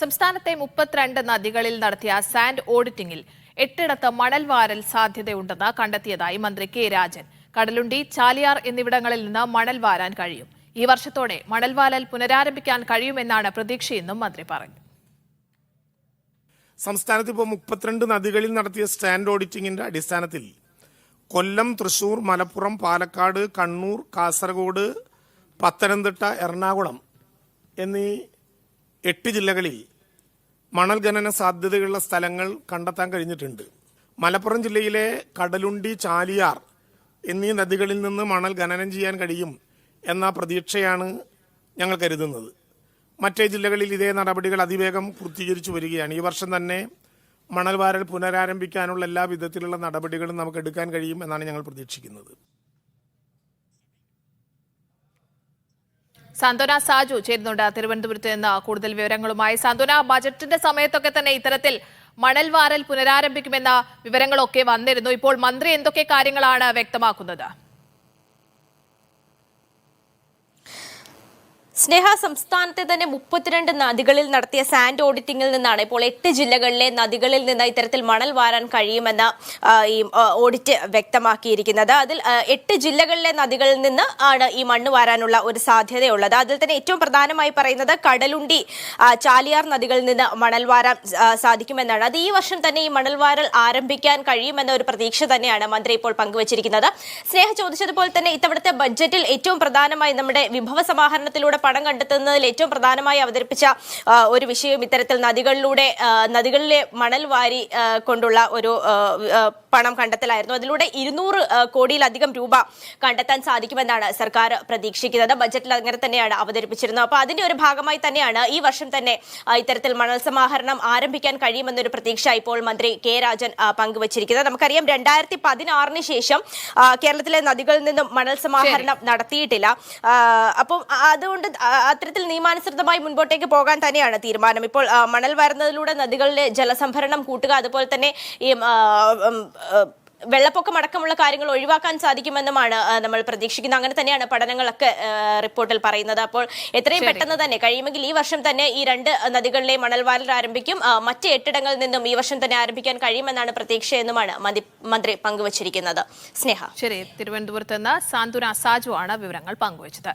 സംസ്ഥാനത്തെ 32 നദികളിൽ നടത്തിയ സാൻഡ് ഓഡിറ്റിംഗിൽ 8 മണൽ വാരൽ സാധ്യതയുണ്ടെന്ന് കണ്ടെത്തിയതായി മന്ത്രി കെ രാജൻ. കടലുണ്ടി, ചാലിയാർ എന്നിവിടങ്ങളിൽ നിന്ന് മണൽ വാരാൻ കഴിയും. ഈ വർഷത്തോടെ മണൽ വാരൽ പുനരാരംഭിക്കാൻ കഴിയുമെന്നാണ് പ്രതീക്ഷയെന്നും മന്ത്രി പറഞ്ഞു. സംസ്ഥാനത്ത് ഇപ്പോൾ 32 നദികളിൽ നടത്തിയ സ്റ്റാൻഡ് ഓഡിറ്റിംഗിന്റെ അടിസ്ഥാനത്തിൽ കൊല്ലം, തൃശൂർ, മലപ്പുറം, പാലക്കാട്, കണ്ണൂർ, കാസർഗോഡ്, പത്തനംതിട്ട, എറണാകുളം എന്നീ 8 ജില്ലകളിൽ മണൽ ഖനന സാധ്യതയുള്ള സ്ഥലങ്ങൾ കണ്ടെത്താൻ കഴിഞ്ഞിട്ടുണ്ട്. മലപ്പുറം ജില്ലയിലെ കടലുണ്ടി, ചാലിയാർ എന്നീ നദികളിൽ നിന്ന് മണൽ ഖനനം ചെയ്യാൻ കഴിയും എന്ന പ്രതീക്ഷയാണ് ഞങ്ങൾ കരുതുന്നത്. മറ്റേ ജില്ലകളിൽ ഇതേ നടപടികൾ അതിവേഗം പൂർത്തീകരിച്ചു വരികയാണ്. ഈ വർഷം തന്നെ മണൽ വാരൽ പുനരാരംഭിക്കാനുള്ള എല്ലാ വിധത്തിലുള്ള നടപടികളും നമുക്ക് എടുക്കാൻ കഴിയും എന്നാണ് ഞങ്ങൾ പ്രതീക്ഷിക്കുന്നത്. സാന്ത്വന സാജു ചേരുന്നുണ്ട് തിരുവനന്തപുരത്ത് നിന്ന് കൂടുതൽ വിവരങ്ങളുമായി. സാന്ത്വന, ബജറ്റിന്റെ സമയത്തൊക്കെ തന്നെ ഇത്തരത്തിൽ മണൽ വാരൽ പുനരാരംഭിക്കുമെന്ന വിവരങ്ങളൊക്കെ വന്നിരുന്നു. ഇപ്പോൾ മന്ത്രി എന്തൊക്കെ കാര്യങ്ങളാണ് വ്യക്തമാക്കുന്നത്? സ്നേഹ, സംസ്ഥാനത്തെ തന്നെ 32 നദികളിൽ നടത്തിയ സാൻഡ് ഓഡിറ്റിംഗിൽ നിന്നാണ് ഇപ്പോൾ 8 ജില്ലകളിലെ നദികളിൽ നിന്ന് ഇത്തരത്തിൽ മണൽ വാരാൻ കഴിയുമെന്ന് ഈ ഓഡിറ്റ് വ്യക്തമാക്കിയിരിക്കുന്നത്. അതിൽ 8 ജില്ലകളിലെ നദികളിൽ നിന്ന് ആണ് ഈ മണ്ണ് വാരാനുള്ള ഒരു സാധ്യതയുള്ളത്. അതിൽ തന്നെ ഏറ്റവും പ്രധാനമായി പറയുന്നത് കടലുണ്ടി, ചാലിയാർ നദികളിൽ നിന്ന് മണൽ വാരാൻ സാധിക്കുമെന്നാണ്. അത് ഈ വർഷം തന്നെ ഈ മണൽ വാരൽ ആരംഭിക്കാൻ കഴിയുമെന്ന ഒരു പ്രതീക്ഷ തന്നെയാണ് മന്ത്രി ഇപ്പോൾ പങ്കുവച്ചിരിക്കുന്നത്. സ്നേഹ ചോദിച്ചതുപോലെ തന്നെ ഇത്തവണത്തെ ബഡ്ജറ്റിൽ ഏറ്റവും പ്രധാനമായി നമ്മുടെ വിഭവ സമാഹരണത്തിലൂടെ പണം കണ്ടെത്തുന്നതിൽ ഏറ്റവും പ്രധാനമായി അവതരിപ്പിച്ച ഒരു വിഷയം ഇത്തരത്തിൽ നദികളിലെ മണൽ വാരി കൊണ്ടുള്ള ഒരു പണം കണ്ടെത്തലായിരുന്നു. അതിലൂടെ 200 കോടിയിലധികം രൂപ കണ്ടെത്താൻ സാധിക്കുമെന്നാണ് സർക്കാർ പ്രതീക്ഷിക്കുന്നത്. ബജറ്റിൽ അങ്ങനെ തന്നെയാണ് അവതരിപ്പിച്ചിരുന്നത്. അപ്പോൾ അതിന്റെ ഒരു ഭാഗമായി തന്നെയാണ് ഈ വർഷം തന്നെ ഇത്തരത്തിൽ മണൽ സമാഹരണം ആരംഭിക്കാൻ കഴിയുമെന്നൊരു പ്രതീക്ഷ ഇപ്പോൾ മന്ത്രി കെ രാജൻ പങ്കുവച്ചിരിക്കുന്നത്. നമുക്കറിയാം 2016 ശേഷം കേരളത്തിലെ നദികളിൽ നിന്നും മണൽ സമാഹരണം നടത്തിയിട്ടില്ല. അപ്പം അതുകൊണ്ട് അത്തരത്തിൽ നിയമാനുസൃതമായി മുൻപോട്ടേക്ക് പോകാൻ തന്നെയാണ് തീരുമാനം. ഇപ്പോൾ മണൽ വാരുന്നതിലൂടെ നദികളിലെ ജലസംഭരണം കൂട്ടുക, അതുപോലെ തന്നെ ഈ വെള്ളപ്പൊക്കം അടക്കമുള്ള കാര്യങ്ങൾ ഒഴിവാക്കാൻ സാധിക്കുമെന്നുമാണ് നമ്മൾ പ്രതീക്ഷിക്കുന്നത്. അങ്ങനെ തന്നെയാണ് പഠനങ്ങളൊക്കെ റിപ്പോർട്ടിൽ പറയുന്നത്. അപ്പോൾ എത്രയും പെട്ടെന്ന് തന്നെ കഴിയുമെങ്കിൽ ഈ വർഷം തന്നെ ഈ 2 നദികളിലെ മണൽവാരൽ ആരംഭിക്കും. മറ്റ് 8 നിന്നും ഈ വർഷം തന്നെ ആരംഭിക്കാൻ കഴിയുമെന്നാണ് പ്രതീക്ഷയെന്നുമാണ് മന്ത്രി പങ്കുവച്ചിരിക്കുന്നത്. സ്നേഹ, ശരി, തിരുവനന്തപുരത്ത് നിന്ന് സാന്ത്വന സാജു ആണ് വിവരങ്ങൾ പങ്കുവച്ചത്.